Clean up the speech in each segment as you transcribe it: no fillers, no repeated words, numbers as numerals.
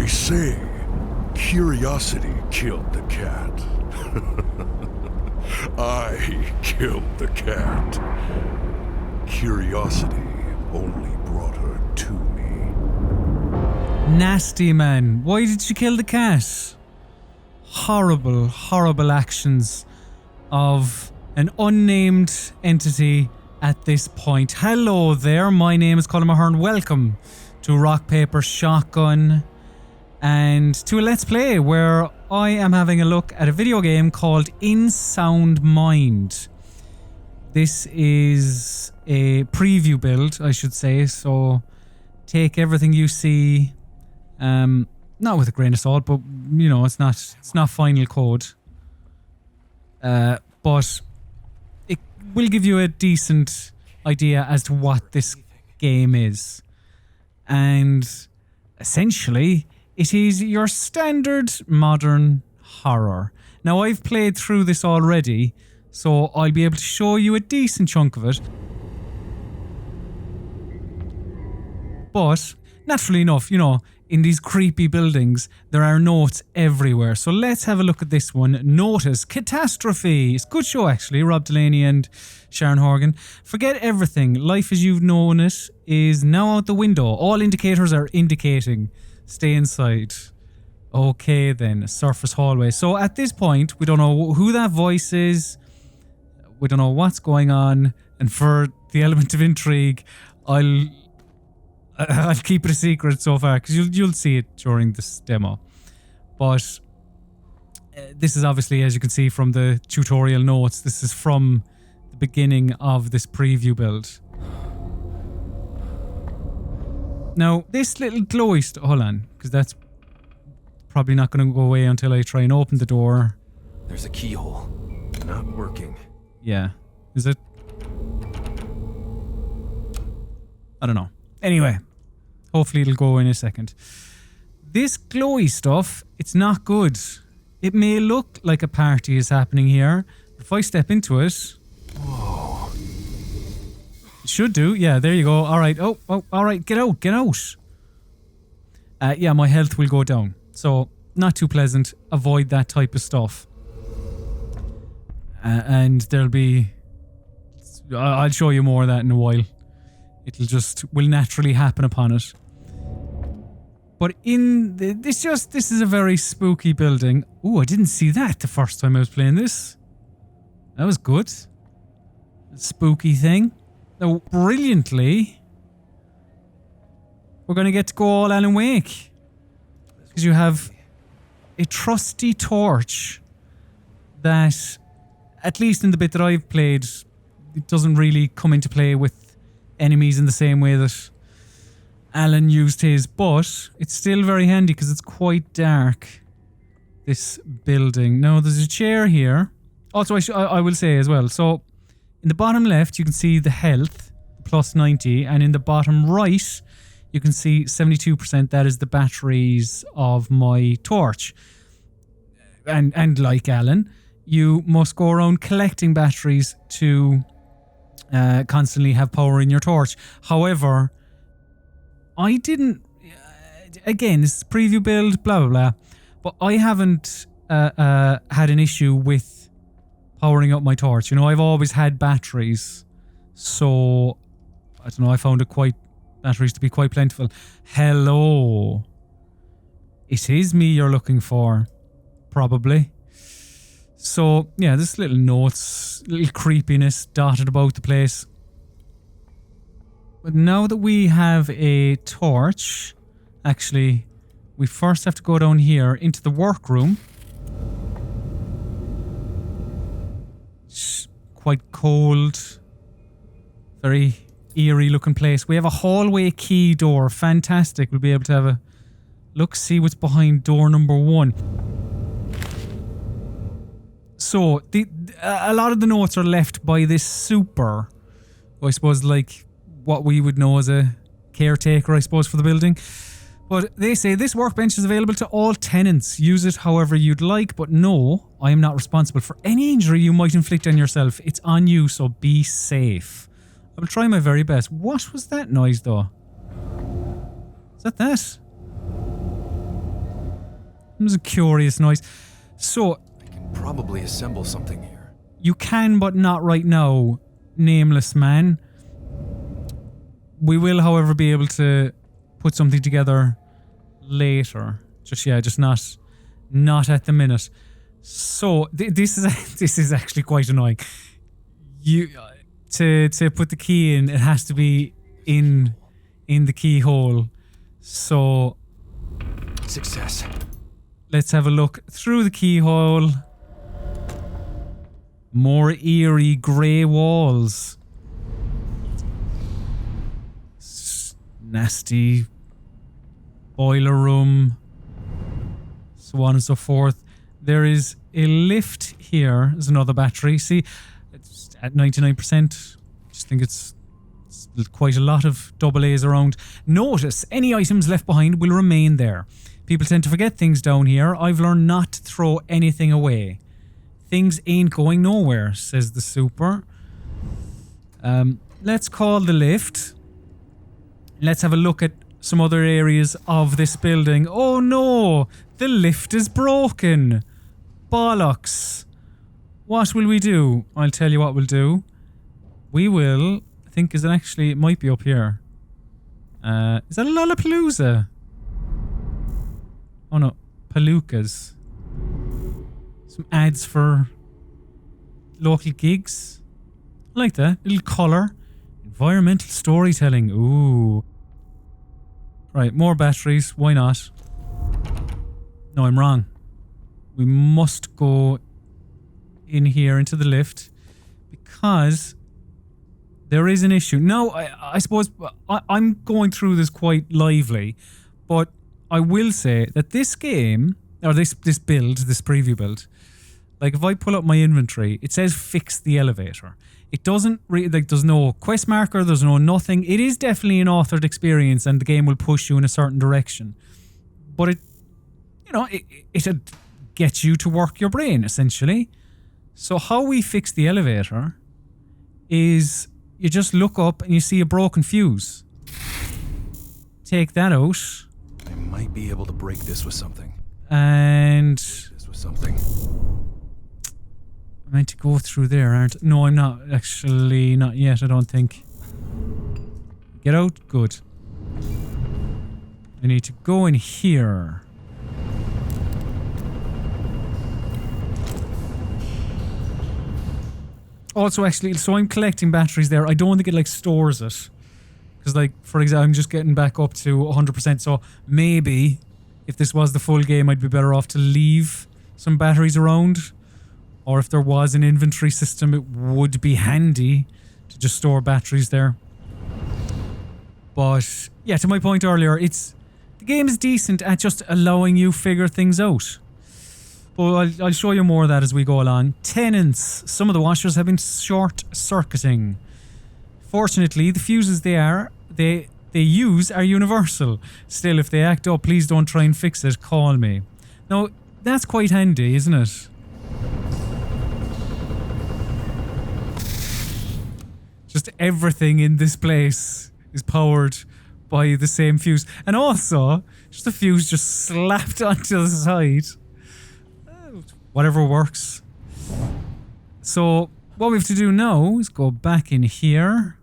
They say curiosity killed the cat. I killed the cat. Curiosity only brought her to me. Nasty, man. Why did you kill the cat? Horrible, horrible actions of an unnamed entity at this point. Hello there, my name is Colin Mahern. Welcome to Rock Paper Shotgun and to a Let's Play where I am having a look at a video game called In Sound Mind. This is a preview build, I should say, so take everything you see, not with a grain of salt, but you know, it's not final code. But it will give you a decent idea as to what this game is. And essentially, it is your standard modern horror. Now, I've played through this already, so I'll be able to show you a decent chunk of it. But, naturally enough, you know, in these creepy buildings, there are notes everywhere. So let's have a look at this one. Notice Catastrophe. It's a good show, actually. Rob Delaney and Sharon Horgan. Forget everything. Life as you've known it is now out the window. All indicators are indicating. Stay inside. Okay, then. Surface hallway. So at this point, we don't know who that voice is. We don't know what's going on. And for the element of intrigue, I'll keep it a secret so far because you'll see it during this demo. But this is obviously, as you can see from the tutorial notes, this is from the beginning of this preview build. Now, this little glowy hold on, because that's probably not going to go away until I try and open the door. There's a keyhole. Not working. Yeah. Is it? I don't know. Anyway, hopefully it'll go in a second. This glowy stuff, it's not good. It may look like a party is happening here. If I step into it... Whoa. It should do. Yeah, there you go. All right. Oh, all right. Get out. Get out. Yeah, my health will go down. So, not too pleasant. Avoid that type of stuff. And there'll be... I'll show you more of that in a while. Will naturally happen upon it. But this is a very spooky building. Ooh, I didn't see that the first time I was playing this. That was good. Spooky thing. Now, brilliantly, we're going to get to go all Alan Wake. Because you have a trusty torch that, at least in the bit that I've played, it doesn't really come into play with enemies in the same way that Alan used his, but it's still very handy because it's quite dark, this building. Now, there's a chair here. Also, I will say as well, so in the bottom left, you can see the health, plus 90, and in the bottom right, you can see 72%. That is the batteries of my torch. And like Alan, you must go around collecting batteries to constantly have power in your torch. However, I didn't... again, this is a preview build, blah, blah, blah. But I haven't had an issue with powering up my torch. You know, I've always had batteries. So, I don't know, I found batteries to be quite plentiful. Hello. It is me you're looking for. Probably. So, yeah, there's little notes, little creepiness dotted about the place. But now that we have a torch, actually, we first have to go down here into the workroom. It's quite cold. Very eerie looking place. We have a hallway key door. Fantastic. We'll be able to have a look, see what's behind door number 1. So, a lot of the notes are left by this super, I suppose, like what we would know as a caretaker, I suppose, for the building. But they say this workbench is available to all tenants. Use it however you'd like, but no, I am not responsible for any injury you might inflict on yourself. It's on you, so be safe. I will try my very best. What was that noise, though? Is that? It was a curious noise. So, I can probably assemble something here. you can, but not right now, nameless man. We will, however, be able to put something together later. Just not at the minute. So this is actually quite annoying. You to put the key in, it has to be in the keyhole. So Success. let's have a look through the keyhole. More eerie grey walls. Nasty boiler room. So on and so forth. There is a lift here. There's another battery. See, it's at 99%. I just think it's quite a lot of AA's around. Notice any items left behind will remain there. People tend to forget things down here. I've learned not to throw anything away. Things ain't going nowhere, says the super. Let's call the lift. Let's have a look at some other areas of this building. Oh no! The lift is broken! Bollocks! What will we do? I'll tell you what we'll do. We will... I think it might be up here. Is that a Lollapalooza? Oh no. Palookas. Some ads for local gigs. I like that. Little colour. Environmental storytelling. Ooh. Right, more batteries. Why not? No, I'm wrong. We must go in here into the lift because there is an issue. Now, I suppose I'm going through this quite lively, but I will say that this game, or this build, this preview build, like if I pull up my inventory, it says fix the elevator. It doesn't there's no quest marker, there's no nothing. It is definitely an authored experience and the game will push you in a certain direction. But it'll get you to work your brain, essentially. So how we fix the elevator is you just look up and you see a broken fuse. Take that out. I might be able to break this with something. And... This with something. I'm meant to go through there, aren't I? No, I'm not. Actually, not yet, I don't think. Get out? Good. I need to go in here. Also, actually, so I'm collecting batteries there. I don't think it, stores it. Because, for example, I'm just getting back up to 100%. So, maybe, if this was the full game, I'd be better off to leave some batteries around. Or if there was an inventory system, it would be handy to just store batteries there. But, yeah, to my point earlier, the game is decent at just allowing you figure things out. But I'll show you more of that as we go along. Tenants. Some of the washers have been short-circuiting. Fortunately, the fuses they use are universal. Still, if they act up, please don't try and fix it. Call me. Now, that's quite handy, isn't it? Just everything in this place is powered by the same fuse. And also, just the fuse just slapped onto the side. Whatever works. So, what we have to do now is go back in here.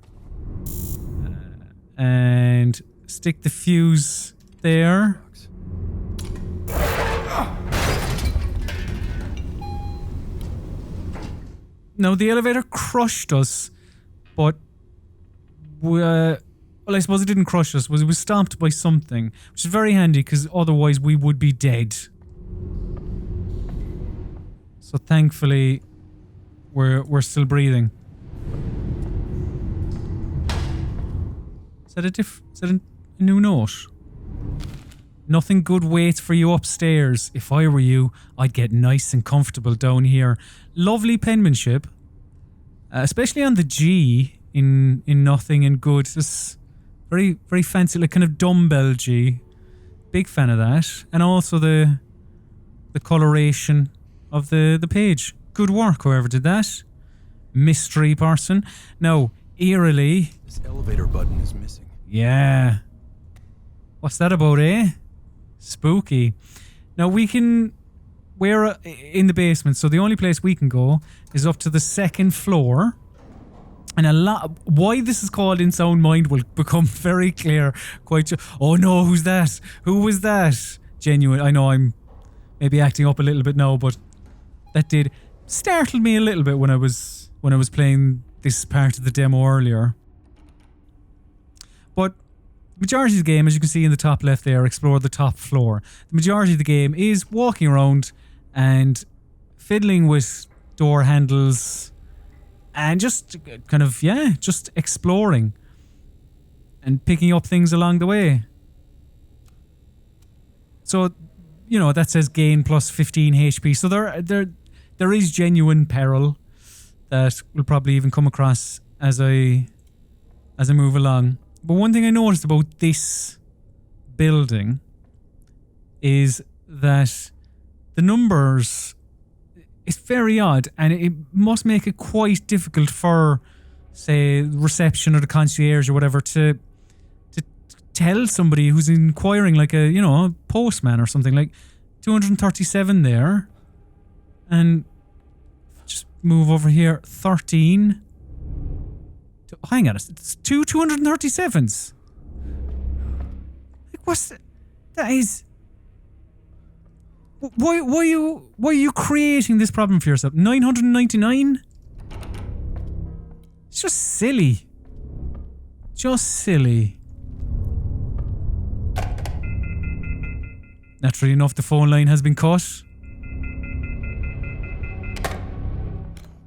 And stick the fuse there. Now, the elevator crushed us. But, well, I suppose it didn't crush us. It was stomped by something. Which is very handy, because otherwise we would be dead. So thankfully, we're still breathing. Is that a new note? Nothing good waits for you upstairs. If I were you, I'd get nice and comfortable down here. Lovely penmanship. Especially on the G in Nothing and Good. It's very, very fancy, kind of dumbbell G. Big fan of that. And also the coloration of the page. Good work, whoever did that. Mystery person. Now, eerily... This elevator button is missing. Yeah. What's that about, eh? Spooky. Now we're in the basement, so the only place we can go is up to the second floor. And why this is called In Sound Mind will become very clear oh no, who's that? Who was that? Genuine. I know I'm maybe acting up a little bit now, but that did startle me a little bit when I was playing this part of the demo earlier. But the majority of the game, as you can see in the top left there, explore the top floor. The majority of the game is walking around and fiddling with door handles and just kind of, just exploring and picking up things along the way. So, that says gain plus 15 HP. So there is genuine peril that we'll probably even come across as I move along. But one thing I noticed about this building is that the numbers is very odd, and it must make it quite difficult for, say, reception or the concierge or whatever to tell somebody who's inquiring, like a postman or something, like 237 there, and just move over here 13. Hang on, it's 237s. Like, what's that is. Why are you creating this problem for yourself? 999? It's just silly. Just silly. Naturally enough, the phone line has been cut.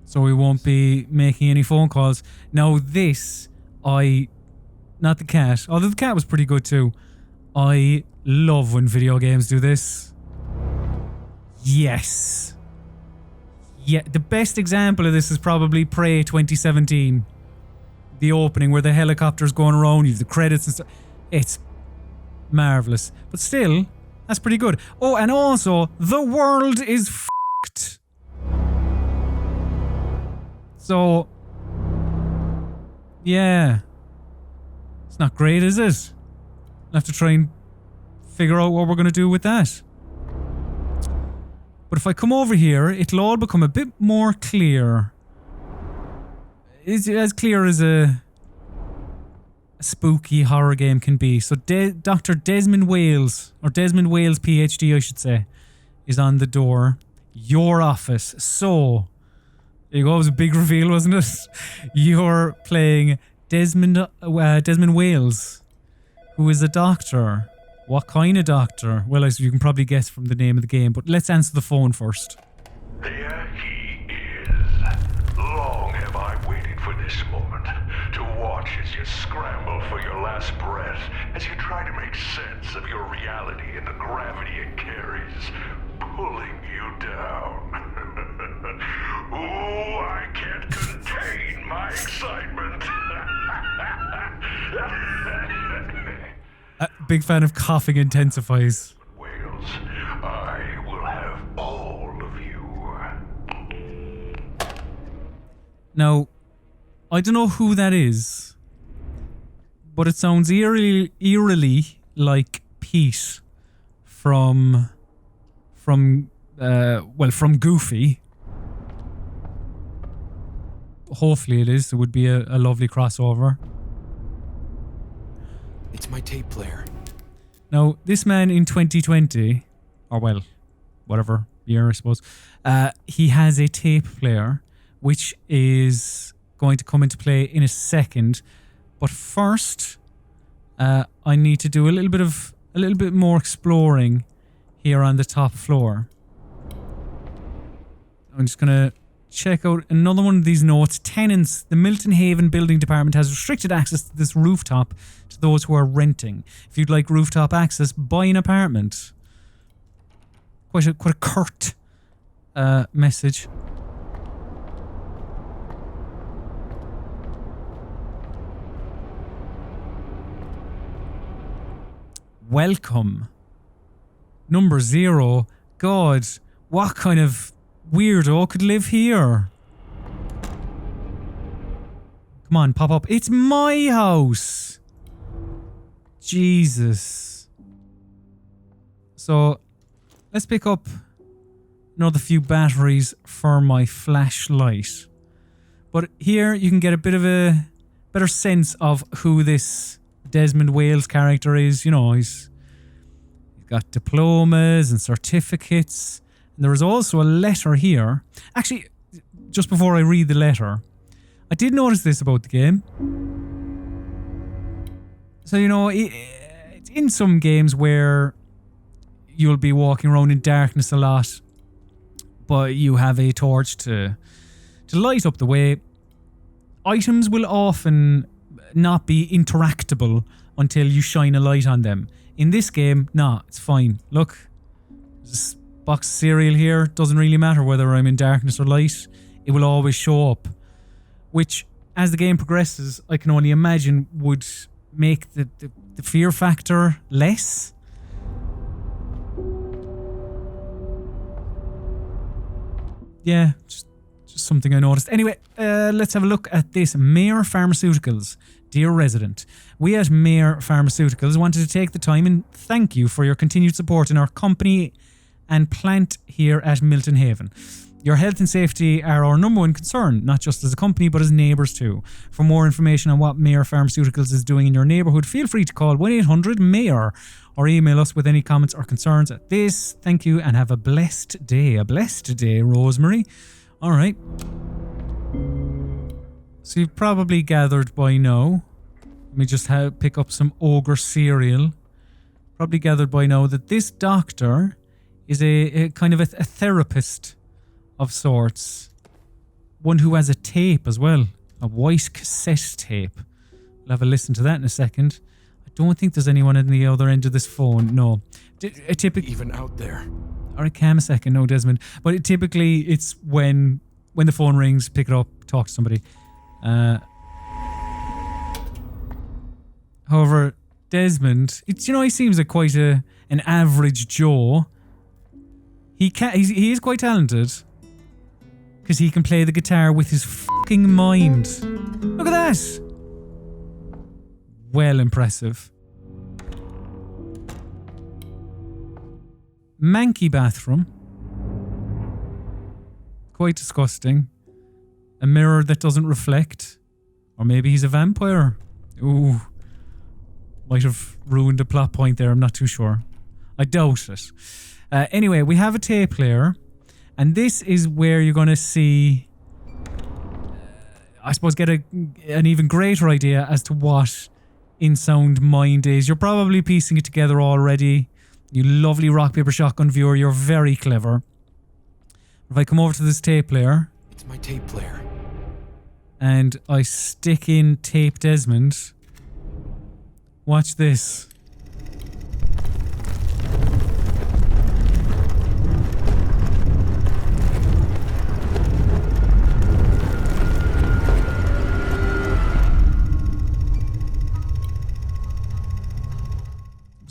So we won't be making any phone calls. Now this, not the cat, although the cat was pretty good too. I love when video games do this. Yes. Yeah, the best example of this is probably Prey 2017. The opening where the helicopter's going around, you have the credits and stuff. It's marvellous. But still, that's pretty good. Oh, and also, the world is f***ed. So, yeah. It's not great, is it? I'll have to try and figure out what we're going to do with that. But if I come over here, it'll all become a bit more clear. It's as clear as a spooky horror game can be. So Dr. Desmond Wales, or Desmond Wales PhD I should say, is on the door. Your office. So, there you go, it was a big reveal, wasn't it? You're playing Desmond Wales, who is a doctor. What kind of doctor? Well, as you can probably guess from the name of the game, but let's answer the phone first. There he is. Long have I waited for this moment, to watch as you scramble for your last breath, as you try to make sense of your reality and the gravity it carries, pulling you down. Ooh, I can't contain my excitement. Big fan of coughing intensifies. Wales, I will have all of you. Now, I don't know who that is, but it sounds eerily like Pete from Goofy. Hopefully it is. It would be a lovely crossover. It's my tape player. Now, this man in 2020, or well, whatever year I suppose, he has a tape player, which is going to come into play in a second. But first, I need to do a little bit more exploring here on the top floor. I'm just gonna check out another one of these notes. Tenants, the Milton Haven Building Department has restricted access to this rooftop to those who are renting. If you'd like rooftop access, buy an apartment. Quite a curt message. Welcome. Number 0. God, what kind of weirdo could live here? Come on, pop up. It's my house. Jesus. So, let's pick up another few batteries for my flashlight. But here you can get a bit of a better sense of who this Desmond Wales character is. You know, he's got diplomas and certificates. And there is also a letter here. Actually, just before I read the letter, I did notice this about the game. So, you know, it's in some games where you'll be walking around in darkness a lot, but you have a torch to light up the way. Items will often not be interactable until you shine a light on them. In this game, nah, it's fine. Look, there's this box of cereal here. Doesn't really matter whether I'm in darkness or light. It will always show up. Which, as the game progresses, I can only imagine would make the fear factor less. Yeah, just something I noticed. Anyway, let's have a look at this. Mayor Pharmaceuticals. Dear resident, we at Mayor Pharmaceuticals wanted to take the time and thank you for your continued support in our company and plant here at Milton Haven. Your health and safety are our number one concern, not just as a company, but as neighbours too. For more information on what Mayor Pharmaceuticals is doing in your neighbourhood, feel free to call 1-800-MAYOR or email us with any comments or concerns at this. Thank you and have a blessed day. A blessed day, Rosemary. All right. So you've probably gathered by now. Let me just pick up some ogre cereal. Probably gathered by now that this doctor is a kind of a therapist of sorts. One who has a tape as well. A white cassette tape. We'll have a listen to that in a second. I don't think there's anyone at the other end of this phone. No. Even out there. Alright, calm a second. No, Desmond. But typically it's when the phone rings, pick it up, talk to somebody. However, Desmond, he seems like quite an average Joe. He is quite talented. Because he can play the guitar with his fucking mind. Look at that! Well impressive. Manky bathroom. Quite disgusting. A mirror that doesn't reflect. Or maybe he's a vampire. Ooh. Might have ruined a plot point there, I'm not too sure. I doubt it. Anyway, we have a tape player. And this is where you're going to see, I suppose, get an even greater idea as to what In Sound Mind is. You're probably piecing it together already. You lovely rock, paper, shotgun viewer. You're very clever. If I come over to this tape player. It's my tape player. And I stick in Tape Desmond. Watch this.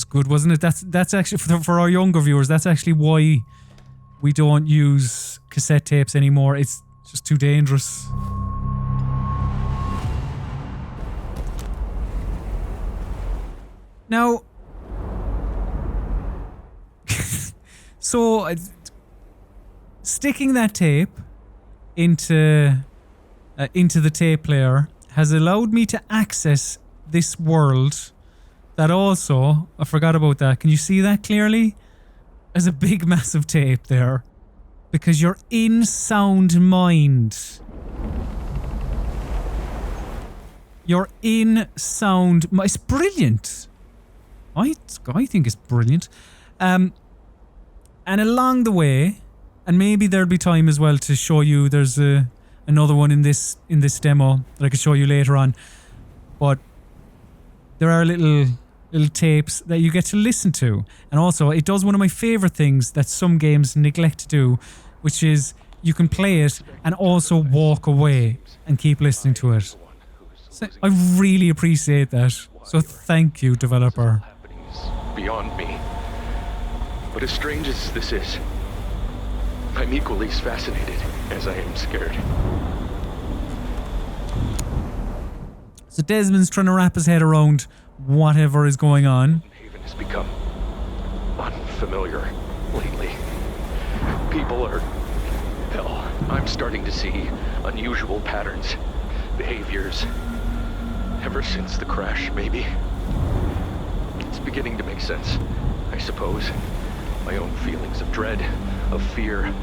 Good, wasn't it? That's actually for our younger viewers. That's actually why we don't use cassette tapes anymore. It's just too dangerous. Now, so sticking that tape into the tape player has allowed me to access this world. That also, I forgot about that. Can you see that clearly? There's a big massive tape there. Because you're in sound mind. You're in sound. It's brilliant. I think it's brilliant. And along the way, and maybe there'll be time as well to show you. There's another one in this demo that I could show you later on. But there are little tapes that you get to listen to. And also, it does one of my favourite things that some games neglect to do, which is you can play it and also walk away and keep listening to it. So I really appreciate that. So thank you, developer. Beyond me. But as strange as this is, I'm equally as fascinated as I am scared. So Desmond's trying to wrap his head around whatever is going on. Haven has become unfamiliar lately. people are... Hell, I'm starting to see unusual patterns, behaviors. Ever since the crash, maybe. It's beginning to make sense, I suppose. My own feelings of dread, of fear.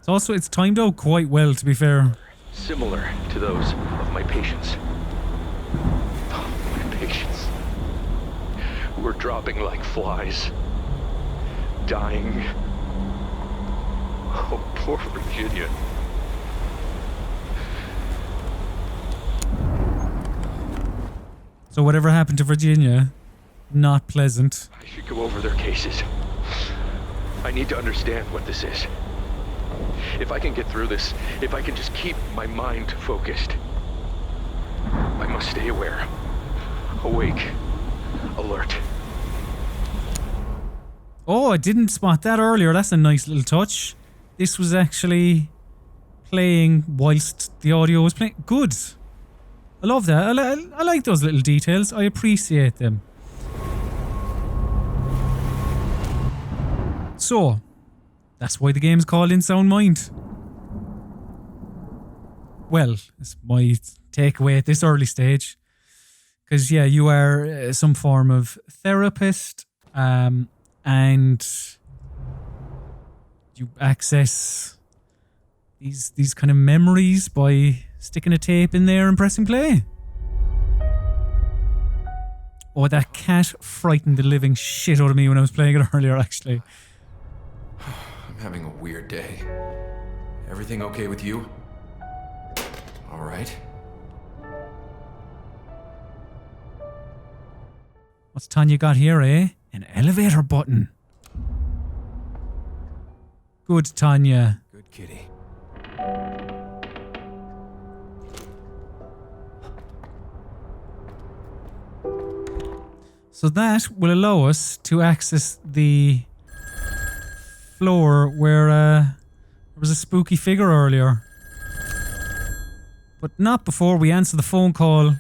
It's timed out quite well, to be fair. Similar to those of my patients. Oh, my patients. Who are dropping like flies. Dying. Oh, poor Virginia. So whatever happened to Virginia, not pleasant. I should go over their cases. I need to understand what this is. If I can get through this, if I can just keep my mind focused. I must stay aware. Awake. Alert. Oh, I didn't spot that earlier. That's a nice little touch. This was actually playing whilst the audio was playing. Good. I love that. I like those little details. I appreciate them. So, that's why the game's called In Sound Mind. Well, it's my takeaway at this early stage. Because, yeah, you are some form of therapist, and you access these kind of memories by sticking a tape in there and pressing play. Oh, that cat frightened the living shit out of me when I was playing it earlier, actually. I'm having a weird day. Everything okay with you? All right. What's Tanya got here, eh? An elevator button. Good, Tanya. Good kitty. So that will allow us to access the floor where there was a spooky figure earlier. But not before we answer the phone call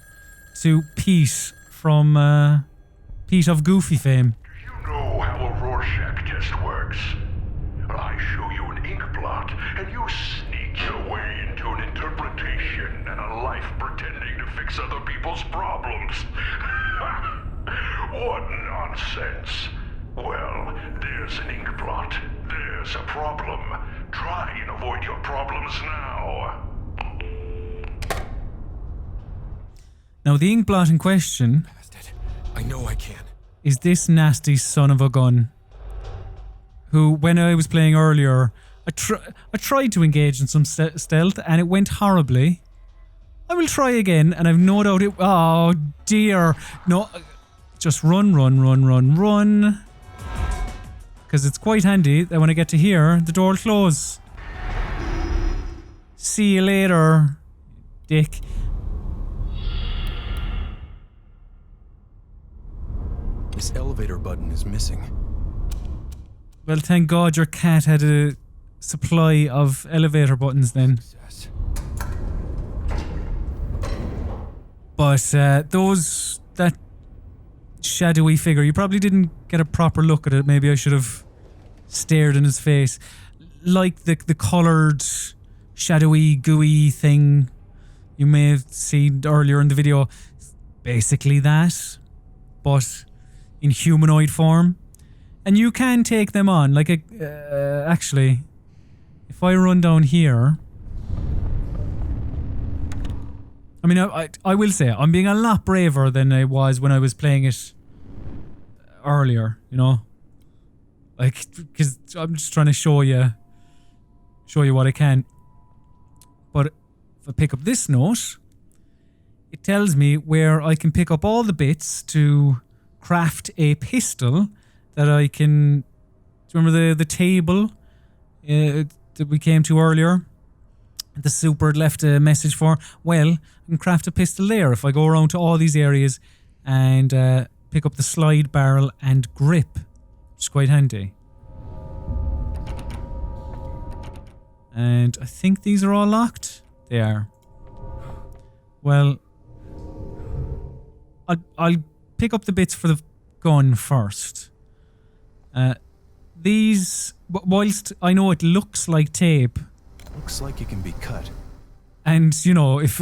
to Pete from Pete of Goofy fame. Do you know how a Rorschach test works? I show you an ink blot, and you sneak your way into an interpretation and a life pretending to fix other people's problems. What nonsense. Well, there's an ink blot. There's a problem. Try and avoid your problems now. Now, the ink blot in question I know I can. is this nasty son of a gun who, when I was playing earlier, I tried to engage in some stealth and it went horribly. I will try again, and I've no doubt it... Oh, dear. No, just run. Because it's quite handy that when I get to here, the door will close. See you later, dick. This elevator button is missing. Well, thank God your cat had a supply of elevator buttons then. Yes. But that shadowy figure, you probably didn't get a proper look at it. Maybe I should have stared in his face. Like the coloured, shadowy, gooey thing you may have seen earlier in the video. Basically that, but in humanoid form. And you can take them on. Like, actually, if I run down here... I mean, I will say, I'm being a lot braver than I was when I was playing it earlier, you know? Like, because I'm just trying to show you what I can. But if I pick up this note, it tells me where I can pick up all the bits to craft a pistol that I can... Do you remember the table that we came to earlier? The super had left a message for? Well, I can craft a pistol there if I go around to all these areas and pick up the slide barrel and grip, which is quite handy. And I think these are all locked. They are. Well, I'll pick up the bits for the gun first. these, whilst I know it looks like tape, Looks like it can be cut. and you know, if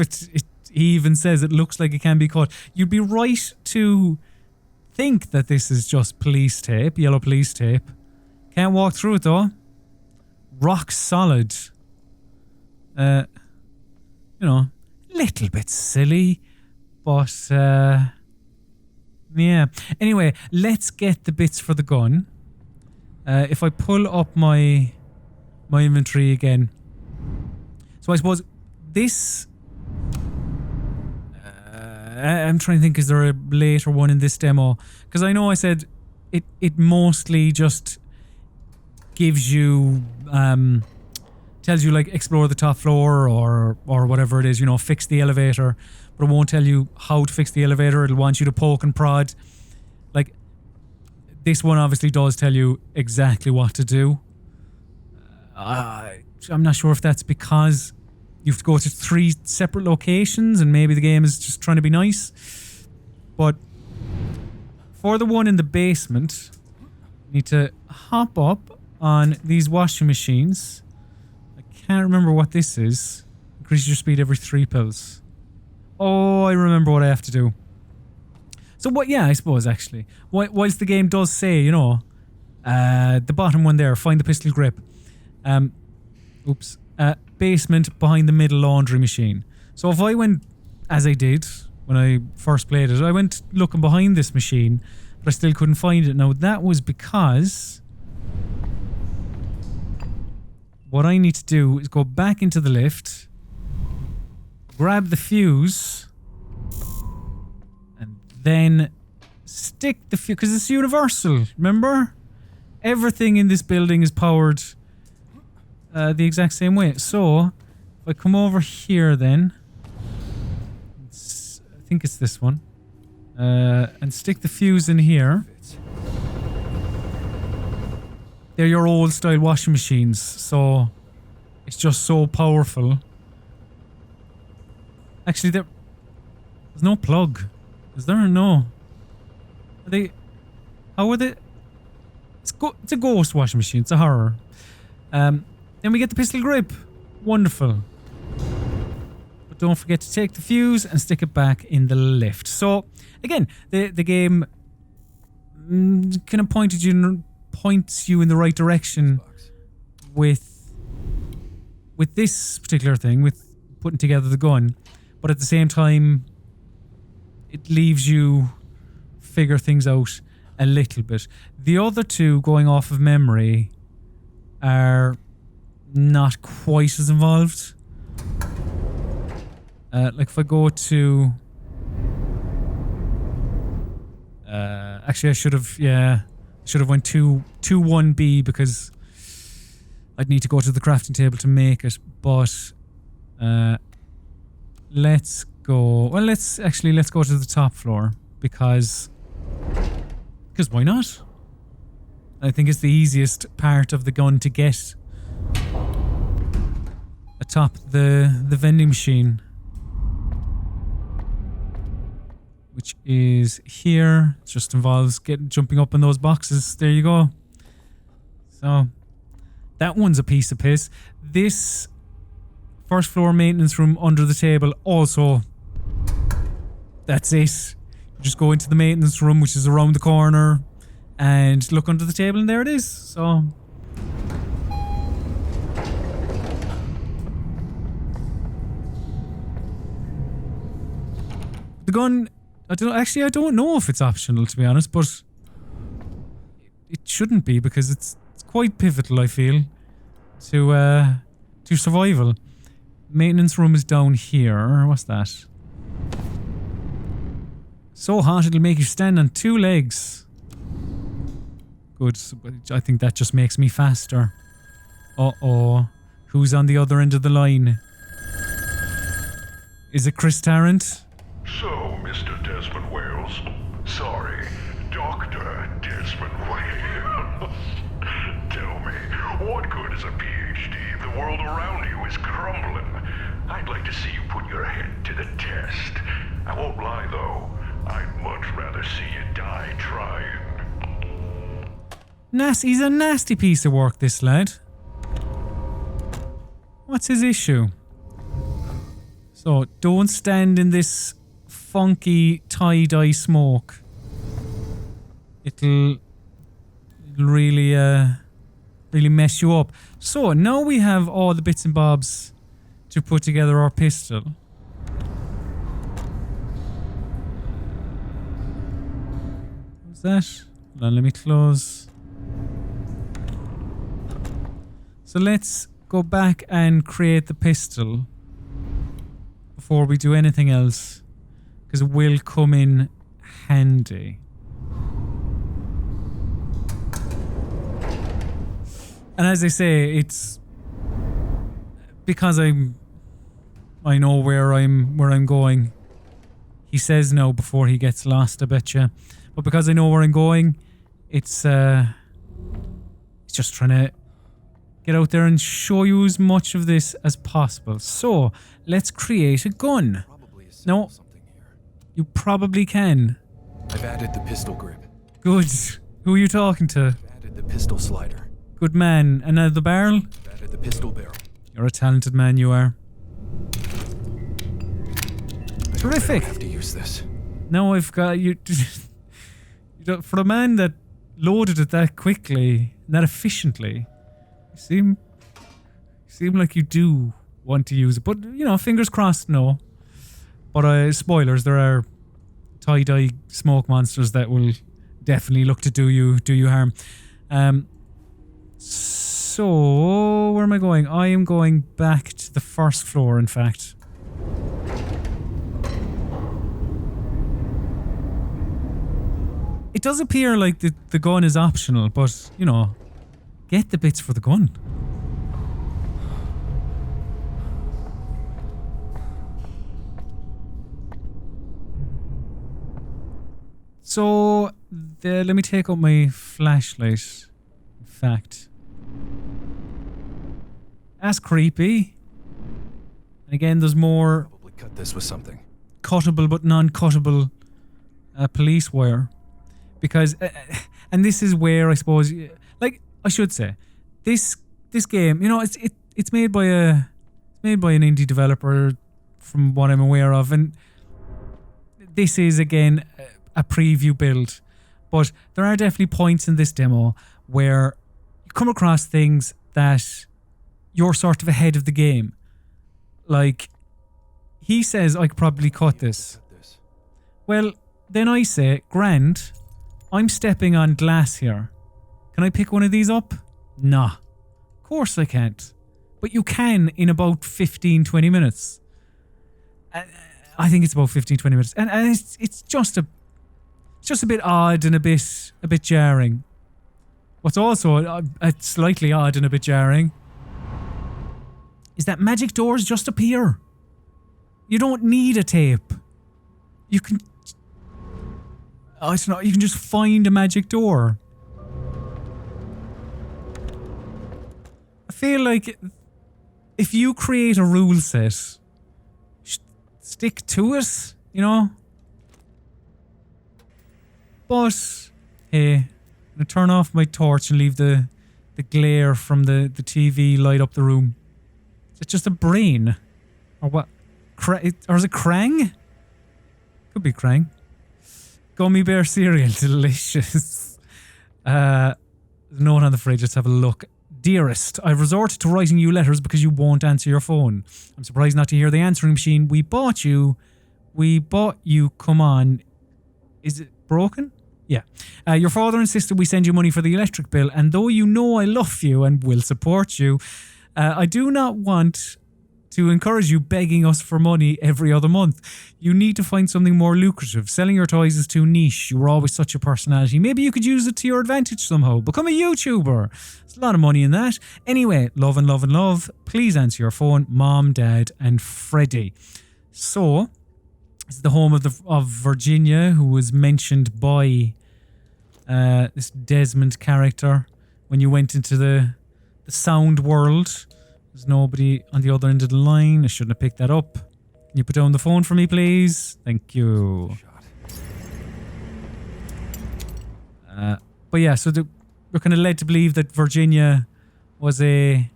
he even says it looks like it can be cut, you'd be right to think that this is just police tape, yellow police tape. Can't walk through it though. Rock solid. You know, little bit silly, but yeah. Anyway, let's get the bits for the gun. If I pull up my inventory again, so I suppose this. I'm trying to think. Is there a later one in this demo? Because I know I said it mostly just gives you tells you like explore the top floor or whatever it is, you know, fix the elevator, but it won't tell you how to fix the elevator. It'll want you to poke and prod. Like this one obviously does tell you exactly what to do. I'm not sure if that's because you have to go to 3 separate locations and maybe the game is just trying to be nice. But for the one in the basement, you need to hop up on these washing machines. I can't remember what this is. Increase your speed every 3 pills. Oh, I remember what I have to do. So what? Yeah, I suppose actually. Whilst the game does say, you know, the bottom one there, find the pistol grip. Basement behind the middle laundry machine. So if I went, as I did when I first played it, I went looking behind this machine, but I still couldn't find it. Now that was because what I need to do is go back into the lift, grab the fuse, and then stick the fuse, because it's universal, remember? Everything in this building is powered the exact same way. So if I come over here then, I think it's this one, and stick the fuse in here. They're your old style washing machines, so it's just so powerful. Actually, there's no plug. Is there? No. Are they? How are they? It's a ghost washing machine. It's a horror. Then we get the pistol grip. Wonderful. But don't forget to take the fuse and stick it back in the lift. So again, the game kind of points you in the right direction with this particular thing, with putting together the gun, but at the same time it leaves you figure things out a little bit. The other two, going off of memory, are not quite as involved. Like if I go to actually I should have went to 1B because I'd need to go to the crafting table to make it, but let's go to the top floor because why not? I think it's the easiest part of the gun to get atop the vending machine, which is here. It just involves jumping up in those boxes. There you go. So that one's a piece of piss. This first floor maintenance room under the table also, that's it. You just go into the maintenance room, which is around the corner, and look under the table, and there it is. So the gun, I don't know if it's optional, to be honest, but it shouldn't be because it's quite pivotal, I feel, to survival. Maintenance room is down here. What's that? So hot it'll make you stand on 2 legs. Good. I think that just makes me faster. Uh-oh. Who's on the other end of the line? Is it Chris Tarrant? So, Mr. Desmond Wales. Sorry, Dr. Desmond Wales. Tell me, what good is a PhD if the world around you is crumbling? I'd like to see you put your head to the test. I won't lie, though. I'd much rather see you die trying. He's a nasty piece of work, this lad. What's his issue? So, don't stand in this funky tie-dye smoke. It'll really, really mess you up. So, now we have all the bits and bobs to put together our pistol. What's that? Hold on, let me close. So let's go back and create the pistol before we do anything else, because it will come in handy. And as I say, it's because I know where I'm going. He says no before he gets lost, I betcha. But because I know where I'm going, it's just trying to get out there and show you as much of this as possible. So, let's create a gun. Probably assemble No. something here. You probably can. I've added the pistol grip. Good. Who are you talking to? I've added the pistol slider. Good man. And the barrel? I've added the pistol barrel. You're a talented man, you are. I Terrific. don't have to use this. Now I've got you. For a man that loaded it that quickly, that efficiently, you seem like you do want to use it. But, you know, fingers crossed, no. But spoilers, there are tie-dye smoke monsters that will definitely look to do you harm. So, where am I going? I am going back to the first floor, in fact. It does appear like the gun is optional, but, you know, get the bits for the gun. So, let me take out my flashlight. In fact, that's creepy. And again, there's more Probably cut this with something. cuttable but non-cuttable police wire. Because, and this is where I suppose, like I should say, this game, you know, it's made by an indie developer, from what I'm aware of, and this is again a preview build, but there are definitely points in this demo where you come across things that you're sort of ahead of the game. Like, he says I could probably cut this. Cut this. Well, then I say, grand, I'm stepping on glass here. Can I pick one of these up? Nah. Of course I can't. But you can in about 15-20 minutes. I think it's about 15-20 minutes. And it's just a bit odd and a bit jarring. What's also slightly odd and a bit jarring is that magic doors just appear. You don't need a tape. You can... Oh, it's not. You can just find a magic door. I feel like if you create a rule set, stick to it, you know? But, hey, I'm going to turn off my torch and leave the glare from the TV light up the room. Is it just a brain? Or what? Or is it Krang? Could be Krang. Gummy bear cereal, delicious. Note on the fridge, let's have a look. Dearest, I've resorted to writing you letters because you won't answer your phone. I'm surprised not to hear the answering machine. We bought you, come on. Is it broken? Yeah. Your father insisted we send you money for the electric bill, and though you know I love you and will support you, I do not want to encourage you begging us for money every other month. You need to find something more lucrative. Selling your toys is too niche. You were always such a personality. Maybe you could use it to your advantage somehow. Become a YouTuber. There's a lot of money in that. Anyway, love and love and love. Please answer your phone. Mom, Dad, and Freddie. So, it's the home of Virginia, who was mentioned by this Desmond character when you went into the sound world. There's nobody on the other end of the line. I shouldn't have picked that up. Can you put down the phone for me, please? Thank you. But yeah, so we're kind of led to believe that Virginia was a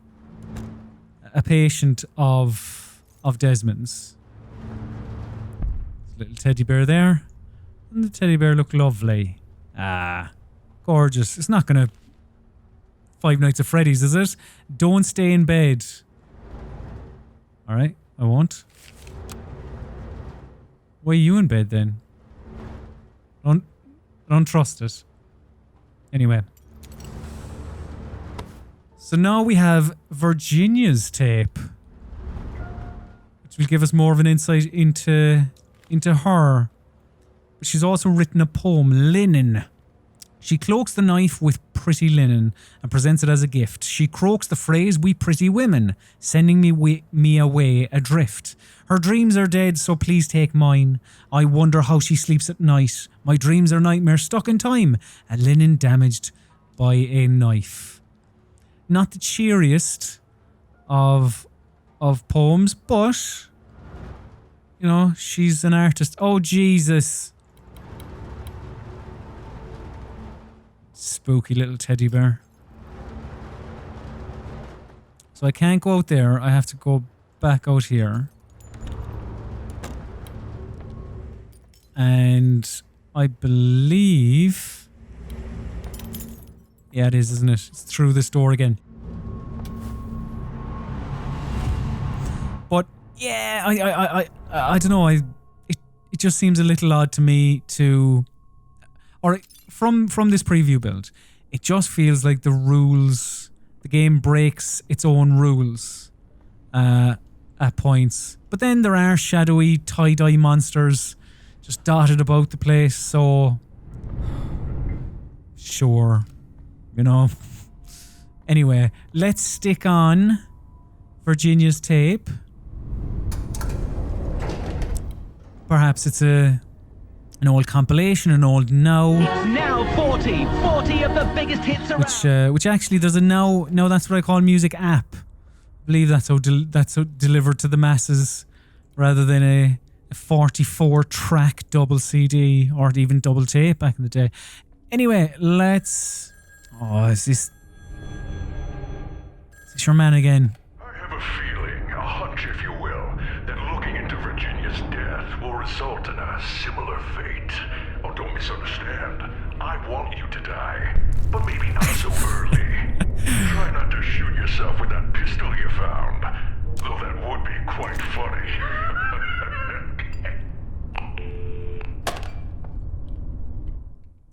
patient of Desmond's. Little teddy bear there. And the teddy bear looked lovely. Ah, gorgeous. It's not going to Five Nights at Freddy's, is it? Don't stay in bed. Alright, I won't. Why are you in bed then? Don't trust it. Anyway. So now we have Virginia's tape, which will give us more of an insight into her. But she's also written a poem, Linen. She cloaks the knife with pretty linen and presents it as a gift. She croaks the phrase, we pretty women, sending me away adrift. Her dreams are dead, so please take mine. I wonder how she sleeps at night. My dreams are nightmares stuck in time, a linen damaged by a knife. Not the cheeriest of poems, but, you know, she's an artist. Oh, Jesus. Spooky little teddy bear. So I can't go out there. I have to go back out here. And I believe... Yeah, it is, isn't it? It's through this door again. But yeah, I don't know. It just seems a little odd to me to... Or from this preview build, it just feels like the game breaks its own rules at points. But then there are shadowy tie-dye monsters just dotted about the place, so sure, you know. Anyway, let's stick on Virginia's tape. Perhaps it's an old compilation, an old Now. Now 40 of the biggest hits around. Which actually there's a Now that's what I call music app. I believe that's how delivered to the masses rather than a 44 track double CD or even double tape back in the day. Anyway, let's... Oh, is this your man again? I have a feeling, a hunch if you will, that looking into Virginia's death will result in a similar fate. Oh, don't misunderstand. I want you to die, but maybe not so early. Try not to shoot yourself with that pistol you found, though that would be quite funny.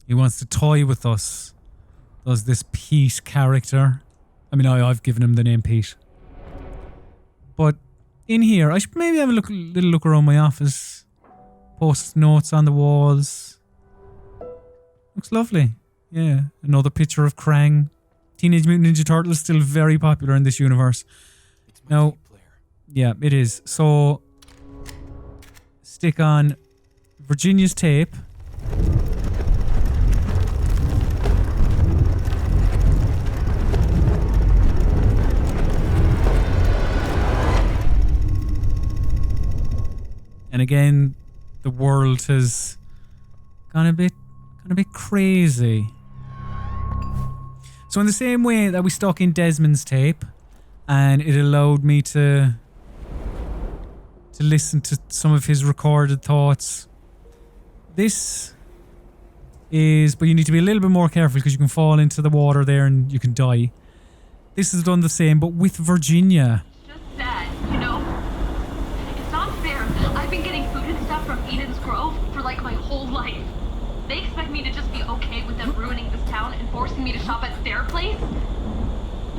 He wants to toy with us. Does this Pete character? I mean, I've given him the name Pete. But in here, I should maybe have a little look around my office. Post notes on the walls. Looks lovely. Yeah, another picture of Krang. Teenage Mutant Ninja Turtles still very popular in this universe. Now, yeah, it is. So, stick on Virginia's tape. And again, the world has gone a bit crazy. So in the same way that we stuck in Desmond's tape, and it allowed me to listen to some of his recorded thoughts. This is, but you need to be a little bit more careful because you can fall into the water there and you can die. This has done the same, but with Virginia. Just sad, you know? It's not fair. I've been getting food and stuff from Eden's Grove for like my whole life. They expect me to just be okay with them ruining this town and forcing me to shop at their place?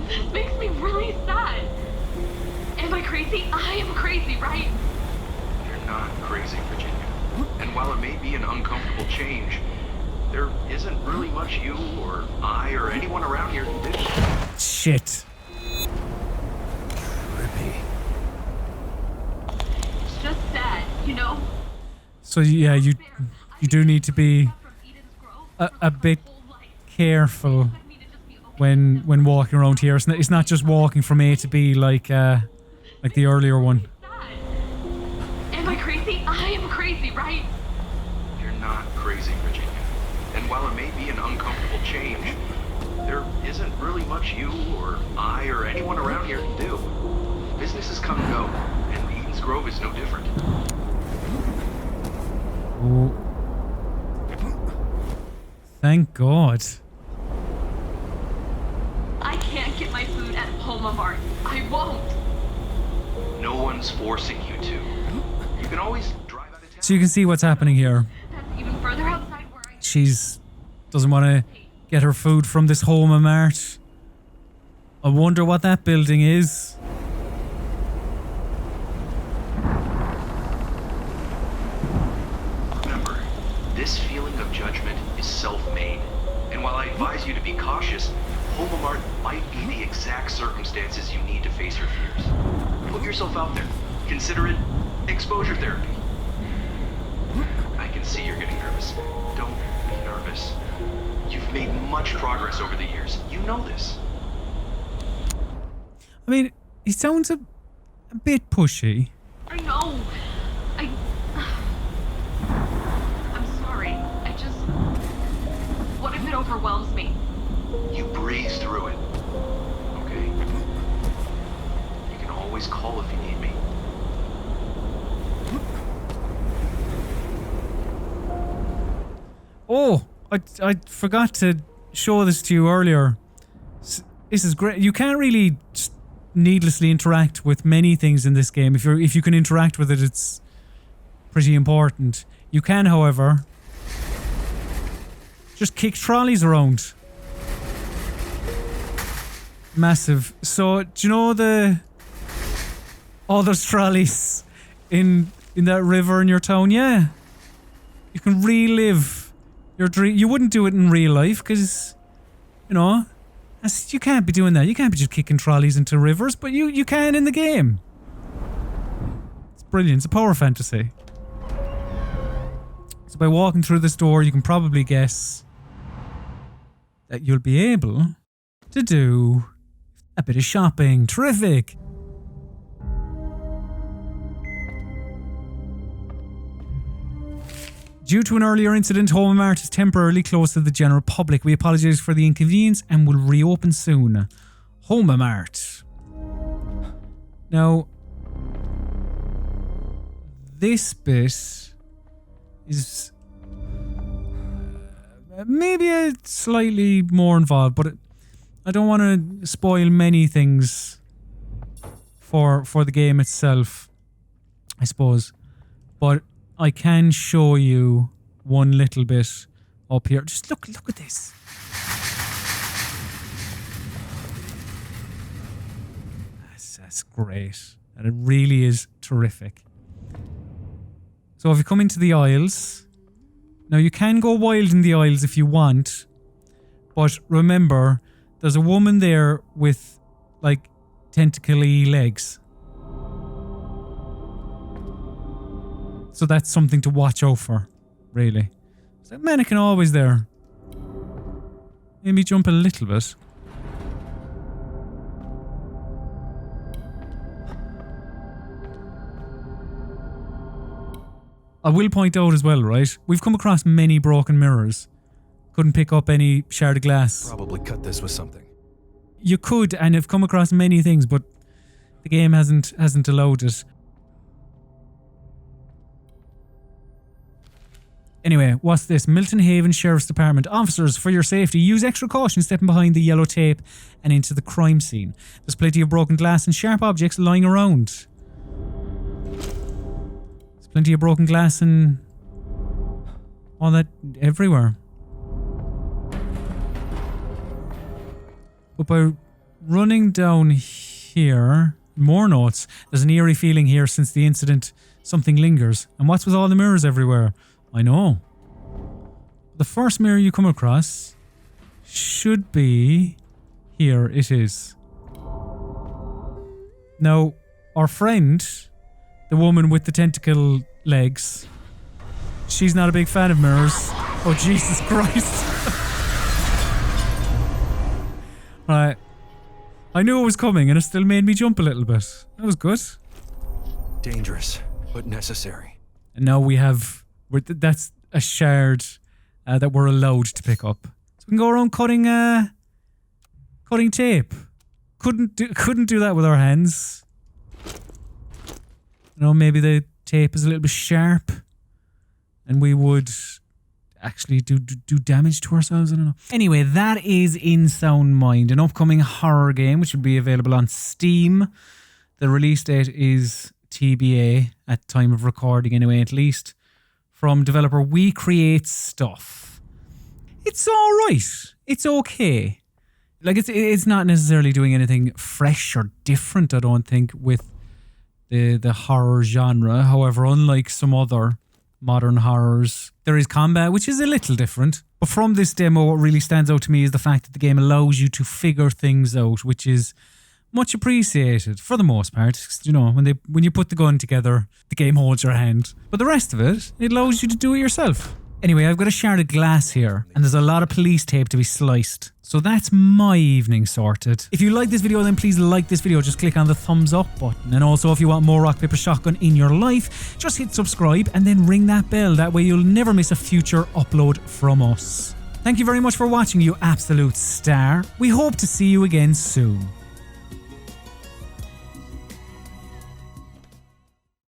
This makes me really sad. Am I crazy? I am crazy, right? You're not crazy, Virginia. And while it may be an uncomfortable change, there isn't really much you or I or anyone around here can do. Shit. Trippy. It's just sad, you know? So yeah, you do need to be a bit careful when walking around here. It's not just walking from A to B like the earlier one. Am I crazy? I am crazy, right? You're not crazy, Virginia. And while it may be an uncomfortable change, there isn't really much you or I or anyone around here can do. Businesses come and go, and Eden's Grove is no different. Oh. Thank God. I can't get my food at Homa Mart. I won't. No one's forcing you to. You can always drive out of town. So you can see what's happening here. That's even further outside where I... She's doesn't want to get her food from this Homa Mart. I wonder what that building is. Remember, this feeling of judgment is self-made. And while I advise you to be cautious, Homa Mart might be the exact circumstances you need to face your fears. Put yourself out there. Consider it exposure therapy. I can see you're getting nervous. Don't be nervous. You've made much progress over the years. You know this. I mean, he sounds a bit pushy. I know. I'm sorry. What if it overwhelms me? You breeze through it. Okay? You can always call if you need me. Oh, I forgot to show this to you earlier. This is great. You can't really just needlessly interact with many things in this game. If you can interact with it, it's pretty important. You can, however, just kick trolleys around. Massive. So, do you know all those trolleys in that river in your town? Yeah. You can relive your dream. You wouldn't do it in real life because, you know, you can't be doing that. You can't be just kicking trolleys into rivers, but you can in the game. It's brilliant. It's a power fantasy. So by walking through this door, you can probably guess that you'll be able to do a bit of shopping. Terrific. Due to an earlier incident, Homa Mart is temporarily closed to the general public. We apologise for the inconvenience and will reopen soon. Homa Mart. Now, this bit is maybe a slightly more involved, but I don't want to spoil many things for the game itself, I suppose. But I can show you one little bit up here. Just look at this. That's great. And it really is terrific. So if you come into the aisles, now you can go wild in the aisles if you want, but remember, there's a woman there with like tentacle-y legs. So that's something to watch out for, really. There's a mannequin always there. Maybe jump a little bit. I will point out as well, right? We've come across many broken mirrors. Couldn't pick up any shard of glass. Probably cut this with something. You could, and have come across many things, but the game hasn't allowed it. Anyway, what's this? Milton Haven Sheriff's Department. Officers, for your safety, use extra caution stepping behind the yellow tape and into the crime scene. There's plenty of broken glass and sharp objects lying around. There's plenty of broken glass and all that everywhere. But by running down here, more notes. There's an eerie feeling here since the incident. Something lingers. And what's with all the mirrors everywhere? I know. The first mirror you come across should be... Here it is. Now, our friend, the woman with the tentacle legs, she's not a big fan of mirrors. Oh, Jesus Christ. Right. I knew it was coming and it still made me jump a little bit. That was good. Dangerous, but necessary. And now we have... That's a shard that we're allowed to pick up. So we can go around cutting Cutting tape. Couldn't do that with our hands. You know, maybe the tape is a little bit sharp and we would actually do damage to ourselves. I don't know. Anyway, that is In Sound Mind, an upcoming horror game which will be available on Steam. The release date is TBA at time of recording anyway, at least. From developer We Create Stuff. It's alright. It's okay. Like, it's not necessarily doing anything fresh or different, I don't think, with the horror genre. However, unlike some other modern horrors, there is combat, which is a little different. But from this demo, what really stands out to me is the fact that the game allows you to figure things out, which is much appreciated for the most part. You know, when you put the gun together, the game holds your hand. But the rest of it allows you to do it yourself. Anyway, I've got a shard of glass here, and there's a lot of police tape to be sliced. So that's my evening sorted. If you like this video, then please like this video. Just click on the thumbs up button. And also, if you want more Rock Paper Shotgun in your life, just hit subscribe and then ring that bell. That way you'll never miss a future upload from us. Thank you very much for watching, you absolute star. We hope to see you again soon.